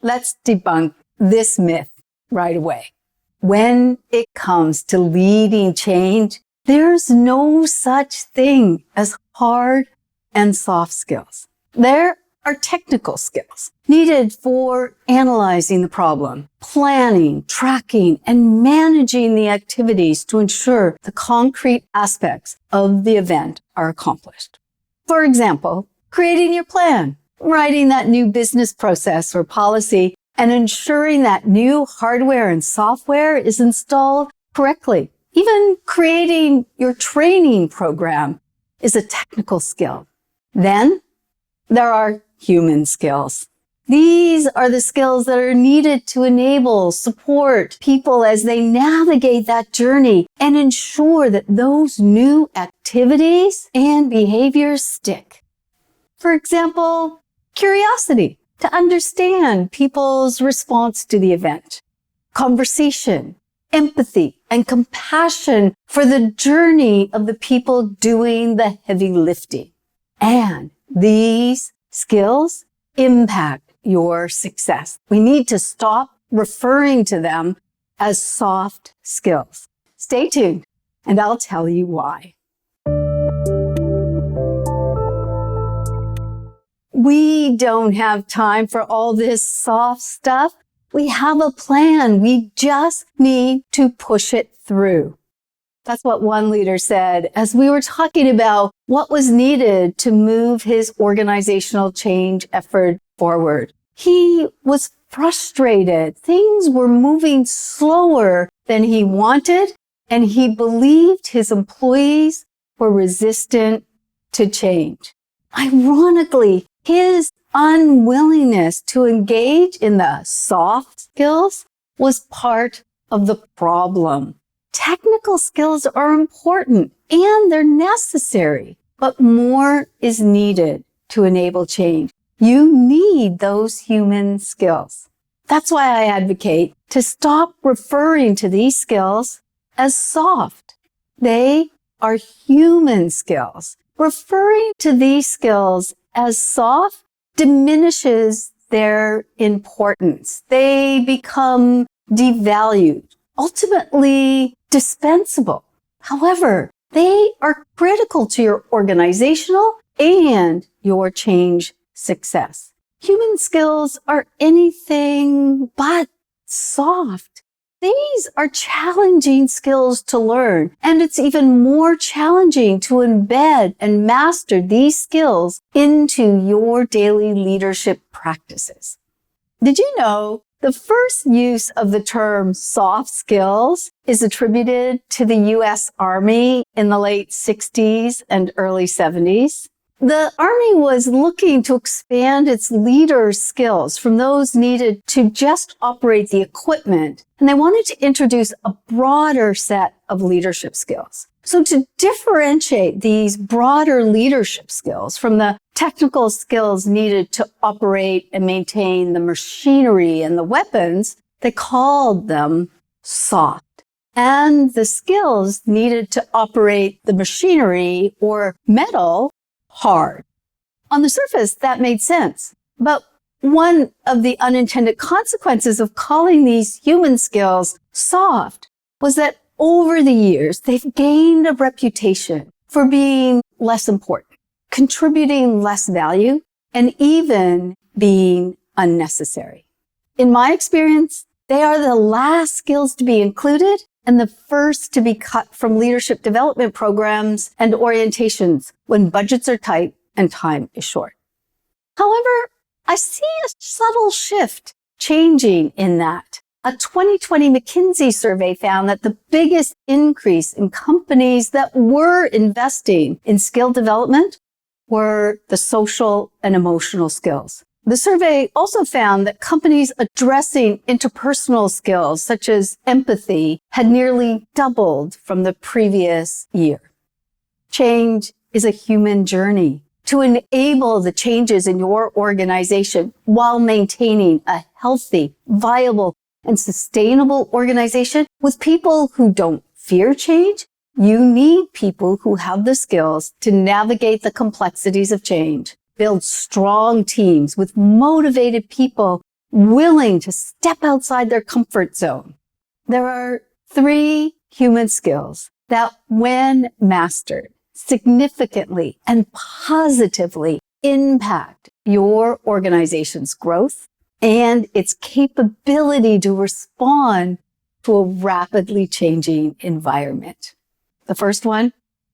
let's debunk this myth right away. When it comes to leading change, there's no such thing as hard and soft skills. There are technical skills needed for analyzing the problem, planning, tracking, and managing the activities to ensure the concrete aspects of the event are accomplished. For example, creating your plan, writing that new business process or policy, and ensuring that new hardware and software is installed correctly. Even creating your training program is a technical skill. Then there are human skills. These are the skills that are needed to enable, support people as they navigate that journey and ensure that those new activities and behaviors stick. For example, curiosity to understand people's response to the event, conversation, empathy, and compassion for the journey of the people doing the heavy lifting. And these skills impact your success. We need to stop referring to them as soft skills. Stay tuned, and I'll tell you why. We don't have time for all this soft stuff. We have a plan. We just need to push it through. That's what one leader said as we were talking about what was needed to move his organizational change effort forward. He was frustrated. Things were moving slower than he wanted, and he believed his employees were resistant to change. Ironically, his unwillingness to engage in the soft skills was part of the problem. Technical skills are important and they're necessary, but more is needed to enable change. You need those human skills. That's why I advocate to stop referring to these skills as soft. They are human skills. Referring to these skills as soft diminishes their importance. They become devalued, ultimately dispensable. However, they are critical to your organizational and your change success. Human skills are anything but soft. These are challenging skills to learn, and it's even more challenging to embed and master these skills into your daily leadership practices. Did you know the first use of the term soft skills is attributed to the U.S. Army in the late 60s and early 70s? The Army was looking to expand its leaders' skills from those needed to just operate the equipment, and they wanted to introduce a broader set of leadership skills. So to differentiate these broader leadership skills from the technical skills needed to operate and maintain the machinery and the weapons, they called them soft. And the skills needed to operate the machinery or metal hard. On the surface, that made sense. But one of the unintended consequences of calling these human skills soft was that over the years, they've gained a reputation for being less important, contributing less value, and even being unnecessary. In my experience, they are the last skills to be included and the first to be cut from leadership development programs and orientations when budgets are tight and time is short. However, I see a subtle shift changing in that. A 2020 McKinsey survey found that the biggest increase in companies that were investing in skill development were the social and emotional skills. The survey also found that companies addressing interpersonal skills, such as empathy, had nearly doubled from the previous year. Change is a human journey. To enable the changes in your organization while maintaining a healthy, viable, and sustainable organization with people who don't fear change, you need people who have the skills to navigate the complexities of change. Build strong teams with motivated people willing to step outside their comfort zone. There are 3 human skills that, when mastered, significantly and positively impact your organization's growth and its capability to respond to a rapidly changing environment. The first one,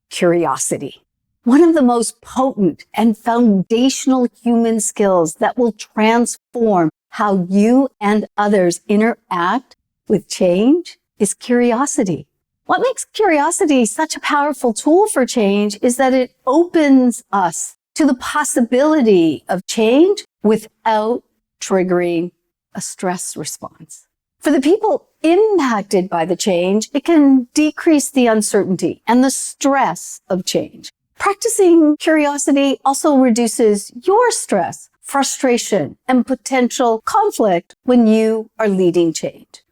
curiosity. One of the most potent and foundational human skills that will transform how you and others interact with change is curiosity. What makes curiosity such a powerful tool for change is that it opens us to the possibility of change without triggering a stress response. For the people impacted by the change, it can decrease the uncertainty and the stress of change. Practicing curiosity also reduces your stress, frustration, and potential conflict when you are leading change.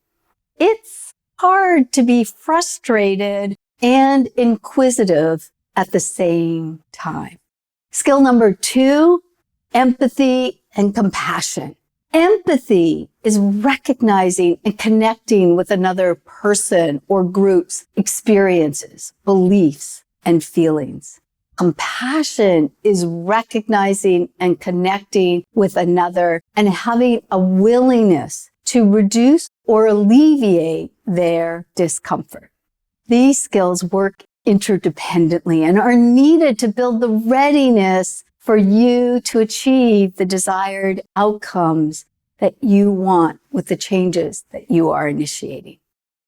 It's hard to be frustrated and inquisitive at the same time. Skill number 2, empathy and compassion. Empathy is recognizing and connecting with another person or group's experiences, beliefs, and feelings. Compassion is recognizing and connecting with another and having a willingness to reduce or alleviate their discomfort. These skills work interdependently and are needed to build the readiness for you to achieve the desired outcomes that you want with the changes that you are initiating.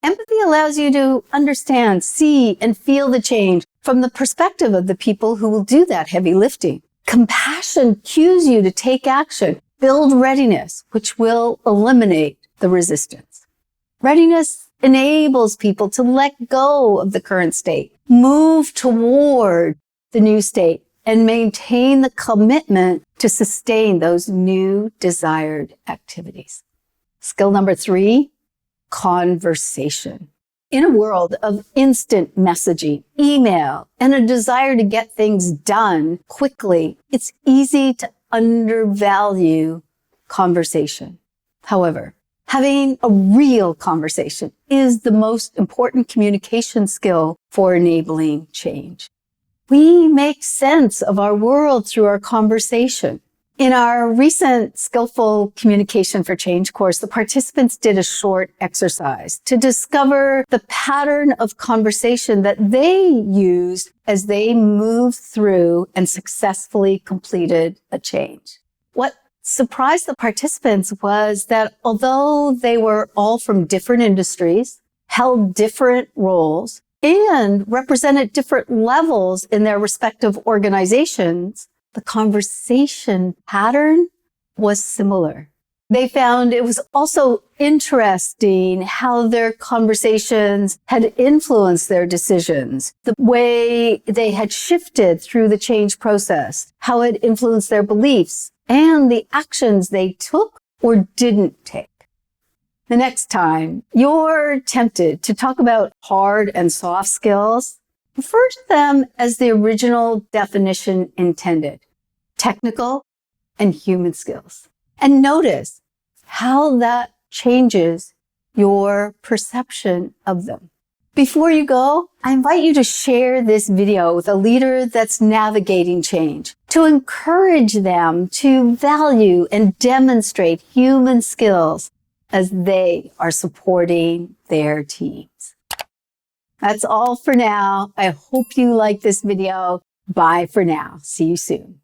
Empathy allows you to understand, see, and feel the change from the perspective of the people who will do that heavy lifting. Compassion cues you to take action, build readiness, which will eliminate the resistance. Readiness enables people to let go of the current state, move toward the new state, and maintain the commitment to sustain those new desired activities. Skill number 3, conversation. In a world of instant messaging, email, and a desire to get things done quickly, it's easy to undervalue conversation. However, having a real conversation is the most important communication skill for enabling change. We make sense of our world through our conversation. In our recent Skillful Communication for Change course, the participants did a short exercise to discover the pattern of conversation that they used as they moved through and successfully completed a change. What surprised the participants was that although they were all from different industries, held different roles, and represented different levels in their respective organizations, the conversation pattern was similar. They found it was also interesting how their conversations had influenced their decisions, the way they had shifted through the change process, how it influenced their beliefs, and the actions they took or didn't take. The next time you're tempted to talk about hard and soft skills, refer to them as the original definition intended, technical and human skills. And notice how that changes your perception of them. Before you go, I invite you to share this video with a leader that's navigating change, to encourage them to value and demonstrate human skills as they are supporting their teams. That's all for now. I hope you like this video. Bye for now. See you soon.